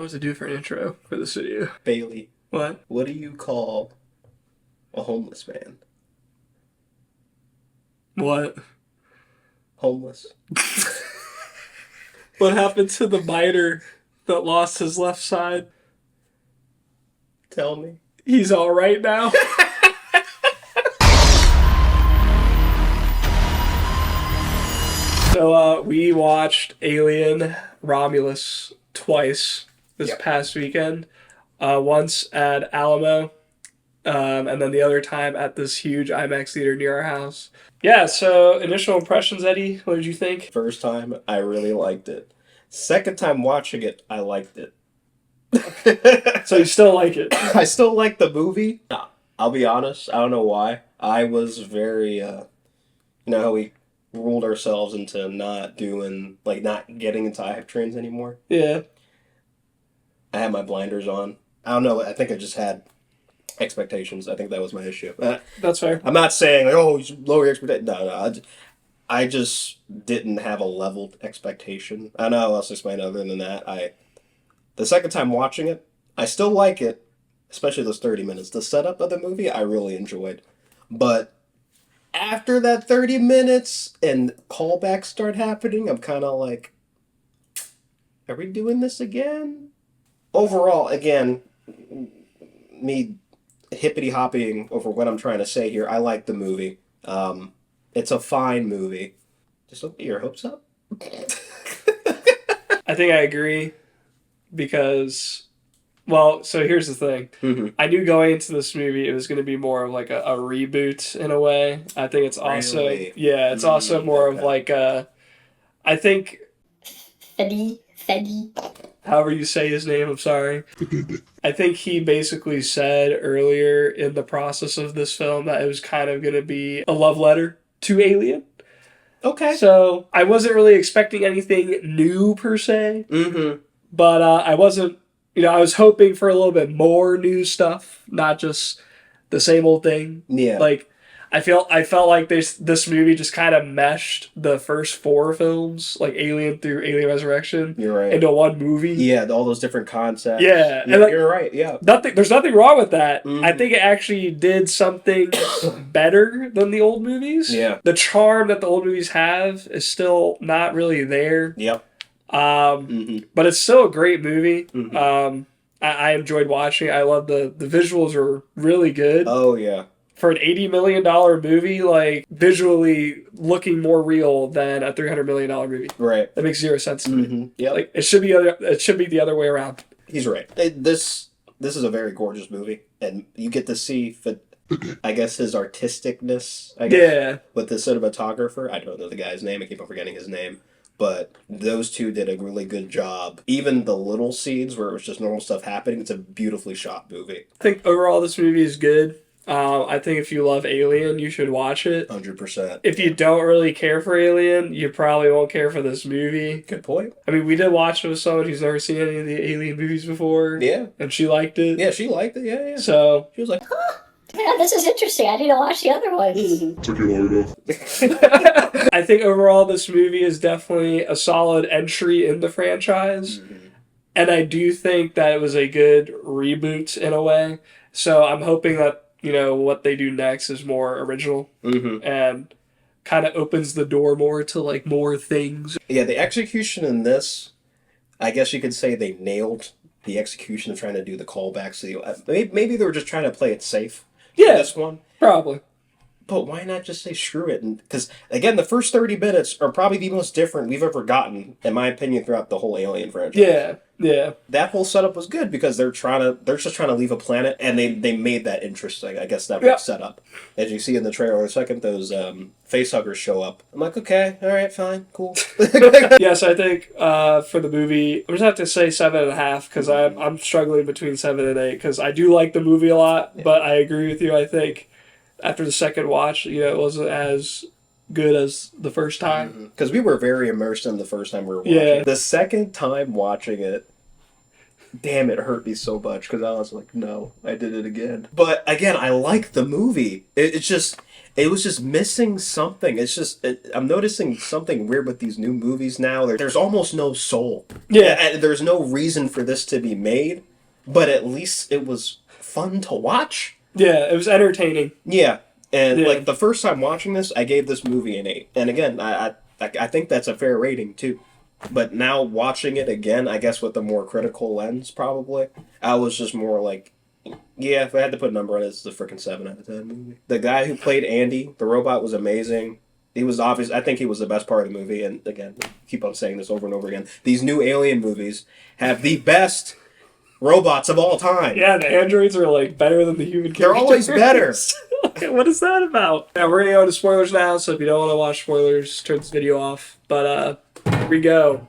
What was to do for an intro for the studio? Bailey, What? what do you call a homeless man? What? Homeless. What happened to the miter that lost his left side? Tell me. He's all right now. So we watched Alien Romulus twice this past weekend. Once at Alamo, and then the other time at this huge IMAX theater near our house. Yeah, so initial impressions, Eddie, what did you think? First time, I really liked it. Second time watching it, I liked it. So you still like it? I still like the movie. I'll be honest, I don't know why. I was very, you know how we ruled ourselves into not getting into hype trains anymore? Yeah. I had my blinders on. I don't know, I think I just had expectations. I think that was my issue. That's fair. I'm not saying, like, oh, you should lower your expectations. No. I just didn't have a leveled expectation. I don't know how else to explain it other than that. The second time watching it, I still like it, especially those 30 minutes. The setup of the movie, I really enjoyed. But after that 30 minutes and callbacks start happening, I'm kind of like, are we doing this again? Overall, again, me hippity-hopping over what I'm trying to say here, I like the movie. It's a fine movie. Just don't get your hopes up. I think I agree because, well, so here's the thing. Mm-hmm. I knew going into this movie it was going to be more of like a reboot in a way. I think it's also, Really? yeah, it's also more of like I think, Eddy. however you say his name, I'm sorry. I think he basically said earlier in the process of this film that it was kind of going to be a love letter to Alien. Okay. So I wasn't really expecting anything new per se, Mm-hmm. but I wasn't, I was hoping for a little bit more new stuff, not just the same old thing. Yeah. Like, I felt like this movie just kind of meshed the first four films, like Alien through Alien Resurrection, You're right. into one movie. Yeah, all those different concepts. Yeah, Yeah, and like, you're right, yeah. there's nothing wrong with that. Mhm. I think it actually did something better than the old movies. Yeah. The charm that the old movies have is still not really there. Yep. But it's still a great movie. Mhm. I enjoyed watching it. I love the visuals are really good. Oh, yeah. For an $80 million movie, like, visually looking more real than a $300 million movie. Right. That makes zero sense to me. Mm-hmm. Yep. Like, it should be the other way around. He's right. This is a very gorgeous movie, and you get to see, I guess, his artisticness, with the cinematographer. I don't know the guy's name. I keep on forgetting his name. But those two did a really good job. Even the little scenes where it was just normal stuff happening, it's a beautifully shot movie. I think overall this movie is good. I think if you love Alien, you should watch it. 100%. If you don't really care for Alien, you probably won't care for this movie. Good point. I mean, we did watch it with someone who's never seen any of the Alien movies before. Yeah. And she liked it. Yeah, she liked it. Yeah. So She was like, Yeah, this is interesting. I need to watch the other ones. Took you long enough. I think overall this movie is definitely a solid entry in the franchise. mm-hmm. And I do think that it was a good reboot in a way. So I'm hoping that, what they do next is more original Mm-hmm. and kind of opens the door more to like more things. Yeah, the execution in this, I guess you could say they nailed the execution of trying to do the callbacks. Maybe they were just trying to play it safe. Yeah. For this one. Probably. But why not just say screw it? Because, again, the first 30 minutes are probably the most different we've ever gotten, in my opinion, throughout the whole Alien franchise. Yeah. That whole setup was good because they're just trying to leave a planet, and they made that interesting. I guess that was set up. As you see in the trailer, the second those facehuggers show up, I'm like, okay, all right, fine, cool. Yes, I think for the movie, I'm just have to say 7.5 because I'm struggling between 7 and 8 because I do like the movie a lot, but I agree with you. I think after the second watch, it wasn't as good as the first time. Because we were very immersed in the first time we were watching. Yeah. The second time watching it, damn, it hurt me so much because I was like, no, I did it again. But again, I like the movie. It was just missing something. I'm noticing something weird with these new movies now. There's almost no soul. Yeah. And there's no reason for this to be made, but at least it was fun to watch. Yeah, it was entertaining. Yeah. And Yeah. like the first time watching this, I gave this movie an 8. And again, I think that's a fair rating too. But now watching it again, I guess with a more critical lens, probably, I was just more like, yeah, if I had to put a number on it, it's a freaking 7 out of 10 movie. The guy who played Andy, the robot, was amazing. He was obvious. I think he was the best part of the movie. And again, I keep on saying this over and over again. These new Alien movies have the best robots of all time. Yeah, the androids are like better than the human characters. They're always better. What is that about? Yeah, we're gonna go into spoilers now, so if you don't want to watch spoilers, turn this video off. But here we go.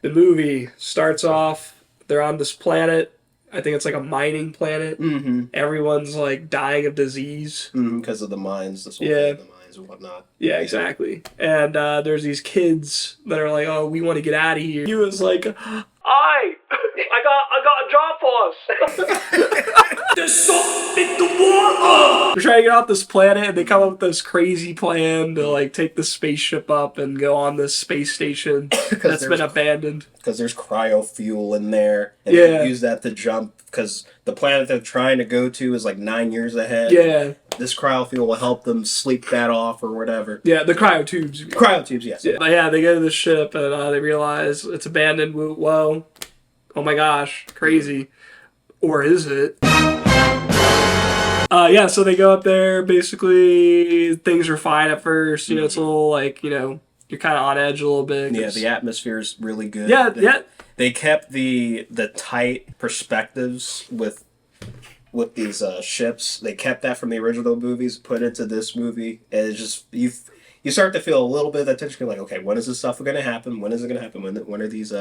The movie starts off, they're on this planet. I think it's like a mining planet. Mm-hmm. Everyone's like dying of disease. Because of the mines, the sulfate Yeah. of the mines and whatnot. Yeah, exactly. And there's these kids that are like, "Oh, we want to get out of here." He was like, I got a job for us. There's something in the water. They're trying to get off this planet, and they come up with this crazy plan to like take the spaceship up and go on this space station that's been abandoned. Because there's cryo fuel in there, and Yeah. they use that to jump. Because the planet they're trying to go to is like 9 years ahead. Yeah, This cryo fuel will help them sleep that off or whatever. yeah, the cryotubes. Cryotubes, yes. Yeah, but yeah, they go to the ship and they realize it's abandoned. Whoa. Oh my gosh, crazy. Or is it? Yeah, so they go up there. Basically, things are fine at first. You know, it's a little like, you know, you're kind of on edge a little bit. Yeah, the atmosphere is really good. Yeah. They kept the tight perspectives with these ships. They kept that from the original movies, put it to this movie, and it's just you start to feel a little bit of that tension. You're like, okay, when is this stuff going to happen? When is it going to happen? When are these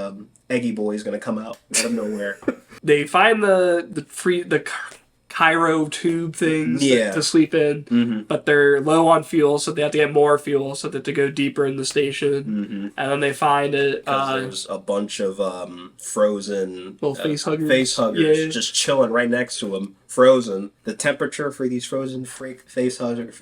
Eggy boys going to come out out of nowhere? They find the Cairo tube things to sleep in, but they're low on fuel, so they have to get more fuel so that to go deeper in the station. And then they find it. There's a bunch of frozen little face huggers. just chilling right next to them, frozen. The temperature for these frozen face huggers,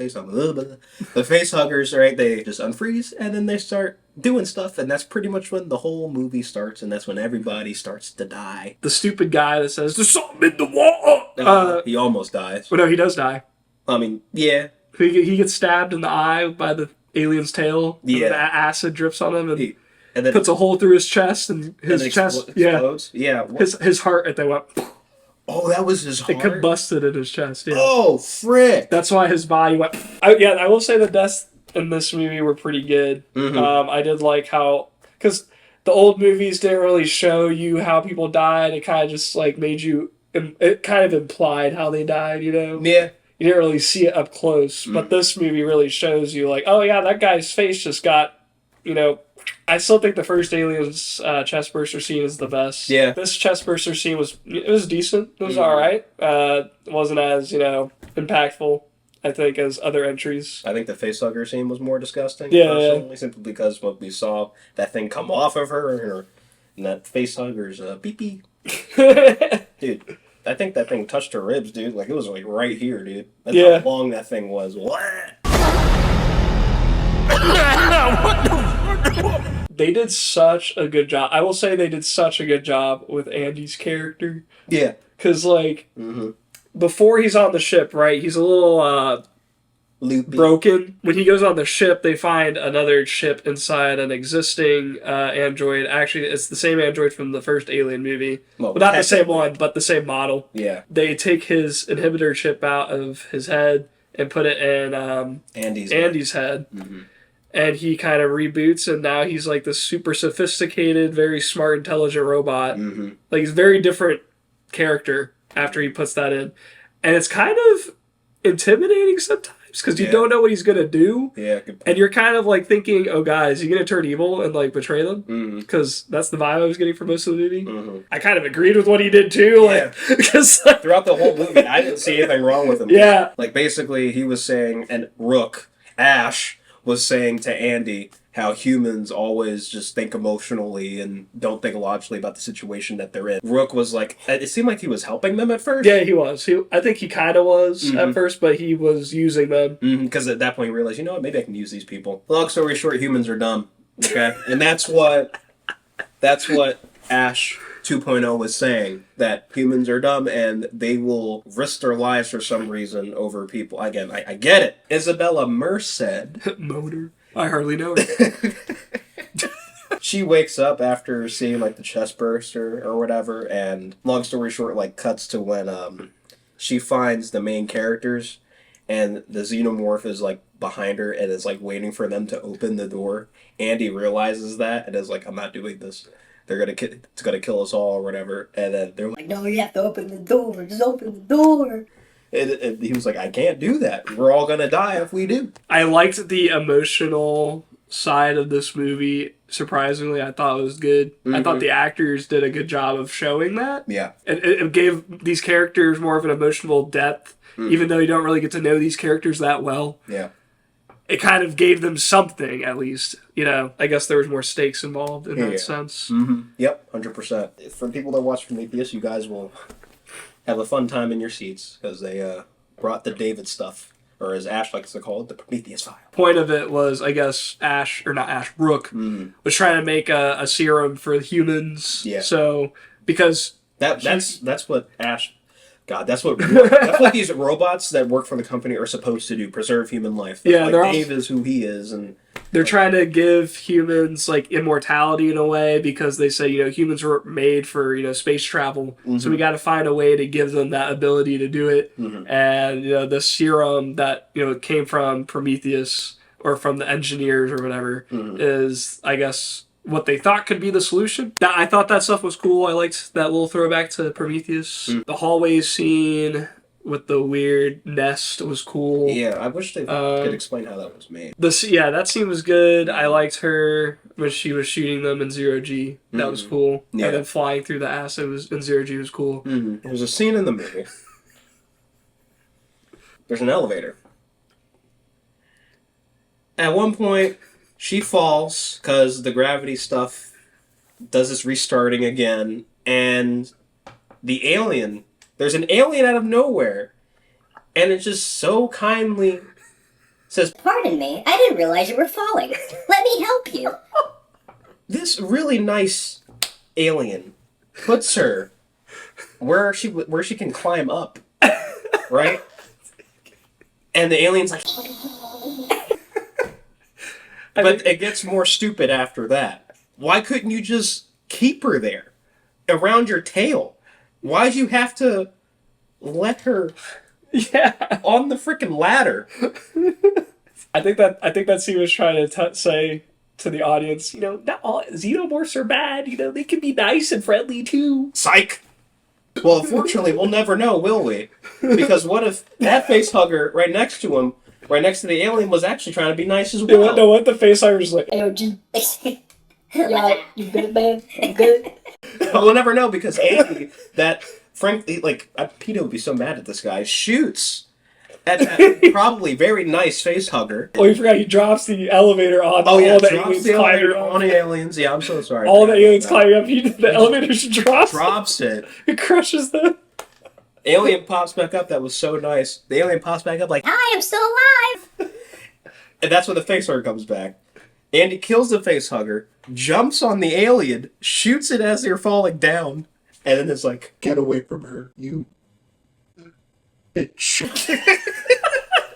right? They just unfreeze and then they start doing stuff, and that's pretty much when the whole movie starts, and that's when everybody starts to die. The stupid guy that says, "There's something in the water." He almost dies. Well, no, he does die. I mean, yeah. He gets stabbed in the eye by the alien's tail. Yeah. And the acid drips on him and And then puts a hole through his chest, and his chest, explodes. Yeah. his heart, and they went. Oh, that was his heart. It combusted in his chest. Yeah. Oh, frick! That's why his body went. I will say the deaths in this movie were pretty good. I did like how, because the old movies didn't really show you how people died. It kind of just like made you. It kind of implied how they died. You know. Yeah. You didn't really see it up close, but this movie really shows you like, oh yeah, that guy's face just got, you know. I still think the first Aliens chestburster scene is the best. Yeah. This chestburster scene was decent. It was alright. It wasn't as, you know, impactful, I think, as other entries. I think the facehugger scene was more disgusting. Yeah. Personally, simply because when we saw that thing come off of her, and that facehugger's beep beep. Dude, I think that thing touched her ribs, dude. Like, it was like right here, dude. That's how long that thing was. They did such a good job. I will say they did such a good job with Andy's character. Yeah. Because, like, before he's on the ship, right, he's a little Loopy. broken. When he goes on the ship, they find another chip inside an existing android. Actually, it's the same android from the first Alien movie. Well, not the same one, but the same model. Yeah. They take his inhibitor chip out of his head and put it in Andy's head. And he kind of reboots, and now he's like this super sophisticated, very smart, intelligent robot. Like, he's a very different character after he puts that in. And it's kind of intimidating sometimes, because you don't know what he's going to do. Yeah, good point. And you're kind of like thinking, oh, God, is he going to turn evil and like betray them? Because that's the vibe I was getting for most of the movie. I kind of agreed with what he did too. Like, because throughout the whole movie, I didn't see anything wrong with him. Yeah. Like, basically, he was saying, and Ash was saying to Andy, how humans always just think emotionally and don't think logically about the situation that they're in. Rook was like, it seemed like he was helping them at first. Yeah, he was. I think he kind of was at first, but he was using them. Because at that point he realized, you know what, maybe I can use these people. Long story short, humans are dumb. Okay? And that's what Ash 2.0 was saying, that humans are dumb and they will risk their lives for some reason over people. Again, I get it. Isabella Merced. Motor. I hardly know her. She wakes up after seeing like the chest burst or whatever, and long story short, like cuts to when she finds the main characters, and the Xenomorph is like behind her and is like waiting for them to open the door. Andy realizes that and is like, I'm not doing this. It's gonna kill us all or whatever. And then they're like, No, you have to open the door. Just open the door. and he was like, I can't do that. We're all gonna die if we do. I liked the emotional side of this movie. Surprisingly, I thought it was good. I thought the actors did a good job of showing that. Yeah. It gave these characters more of an emotional depth, even though you don't really get to know these characters that well. Yeah. It kind of gave them something, at least. You know, I guess there was more stakes involved in that sense. Yep, 100%. For people that watch Prometheus, you guys will have a fun time in your seats, because they brought the David stuff, or as Ash likes to call it, the Prometheus file. Point of it was, I guess, Rook was trying to make a serum for humans. Yeah. So, because... That's what Ash... God, that's what these robots that work for the company are supposed to do, preserve human life. Yeah, Dave is who he is, and... They're trying to give humans, like, immortality in a way, because they say, humans were made for, space travel. So we got to find a way to give them that ability to do it. And, the serum that, came from Prometheus, or from the engineers or whatever, is, I guess, what they thought could be the solution. I thought that stuff was cool. I liked that little throwback to Prometheus. The hallway scene with the weird nest was cool. Yeah, I wish they could explain how that was made. That scene was good. I liked her when she was shooting them in Zero G. That was cool. Yeah. And then flying through the acid in Zero G was cool. There's a scene in the movie. There's an elevator. At one point, she falls because the gravity stuff does this restarting again, and the alien... There's an alien out of nowhere, and it just so kindly says, Pardon me, I didn't realize you were falling. Let me help you. this really nice alien puts her where she can climb up, right? And the alien's like... But it gets more stupid after that. Why couldn't you just keep her there, around your tail? Why'd you have to let her on the freaking ladder? I think that scene was trying to say to the audience, not all xenomorphs are bad. They can be nice and friendly too. Psych! Well, unfortunately, we'll never know, will we? Because what if that face hugger right next to him, right next to the alien, was actually trying to be nice as well? No, what the face hugger's like? Yeah, you good, man? You good? But we'll never know, because Andy, that frankly, Peter would be so mad at this guy, shoots at that probably very nice face hugger. Oh, you forgot he drops the elevator on all the aliens climbing up. On the aliens. Yeah, I'm so sorry. All the aliens climbing up. The elevator just drops it. It crushes them. Alien pops back up. That was so nice. The alien pops back up like, I am still alive. and that's when the face hugger comes back. Andy kills the face hugger, jumps on the alien, shoots it as they're falling down, and then it's like, Get away from her, you bitch.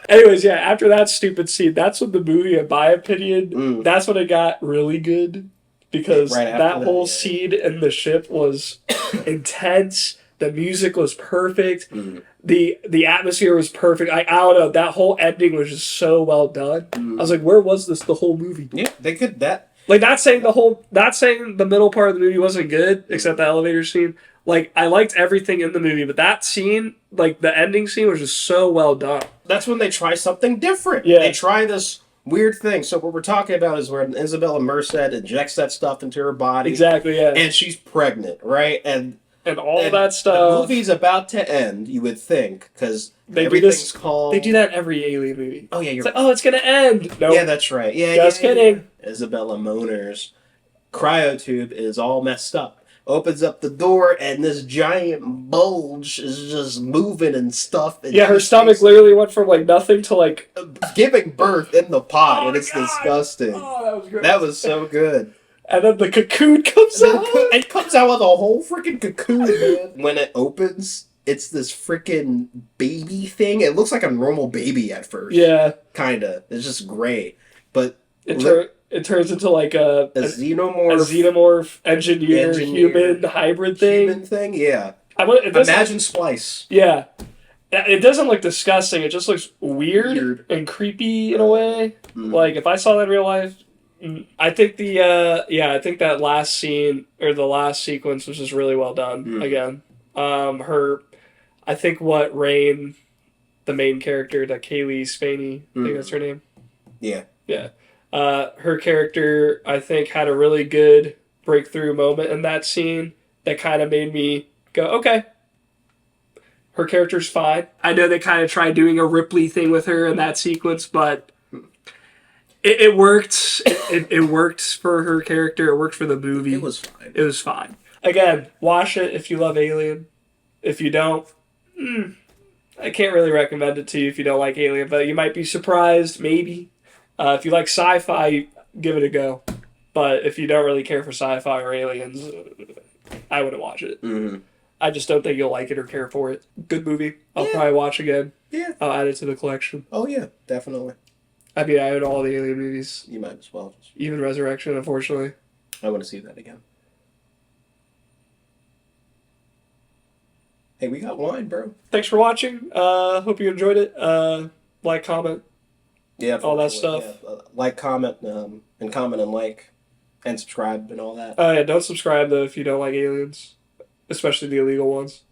Anyways, after that stupid scene, that's when the movie, in my opinion, that's when it got really good. Because that whole scene in the ship was intense. The music was perfect. The atmosphere was perfect. I don't know. That whole ending was just so well done. I was like, where was this the whole movie? Yeah, they could that. Like, not saying the middle part of the movie wasn't good, except the elevator scene. Like, I liked everything in the movie, but that scene, like, the ending scene was just so well done. That's when they try something different. Yeah. They try this weird thing. So what we're talking about is when Isabella Merced injects that stuff into her body. Exactly, yeah. And she's pregnant, right? And and all And that the stuff. movie's about to end, you would think, because They do everything's this. calm. They do that in every Alien movie. Oh, yeah, It's you're like, oh, it's gonna end. No, Yeah, that's right. Yeah, Just kidding. Yeah. Isabella Moner's cryotube is all messed up. Opens up the door, and this giant bulge is just moving and stuff. And yeah, her she's stomach literally went from like nothing to like. giving birth in the pot, Oh and my it's God. disgusting. Oh, that was great. That was so good. And then the cocoon comes out. It comes out with a whole freaking cocoon, man. When it opens, it's this freaking baby thing. It looks like a normal baby at first. Yeah, Kinda. It's just gray. But it turns into like a xenomorph engineer human hybrid thing. human thing, yeah. It doesn't- Imagine Splice. Yeah. It doesn't look disgusting. It just looks weird. And creepy in a way. Mm. Like if I saw that in real life, I think I think that last scene or the last sequence was just really well done. Mm. Again, I think what Rain, the main character, that Kaylee Spaney, I think that's her name. Yeah. Yeah. Her character, I think, had a really good breakthrough moment in that scene that kind of made me go, okay. Her character's fine. I know they kind of tried doing a Ripley thing with her in that sequence, but it worked. It worked for her character. It worked for the movie. It was fine. It was fine. Again, watch it if you love Alien. If you don't, I can't really recommend it to you if you don't like Alien, but you might be surprised, maybe. If you like sci-fi, give it a go. But if you don't really care for sci-fi or aliens, I wouldn't watch it. Mm-hmm. I just don't think you'll like it or care for it. Good movie. I'll Yeah. probably watch again. Yeah. I'll add it to the collection. Oh, yeah. Definitely. I mean, I own all the Alien movies. You might as well. Even Resurrection, unfortunately. I want to see that again. Hey, we got wine, bro. Thanks for watching. Hope you enjoyed it. Like, comment. Yeah, All that unfortunately, stuff. Yeah. Like, comment, and comment and like, and subscribe and all that. Yeah, don't subscribe, though, if you don't like aliens. Especially the illegal ones.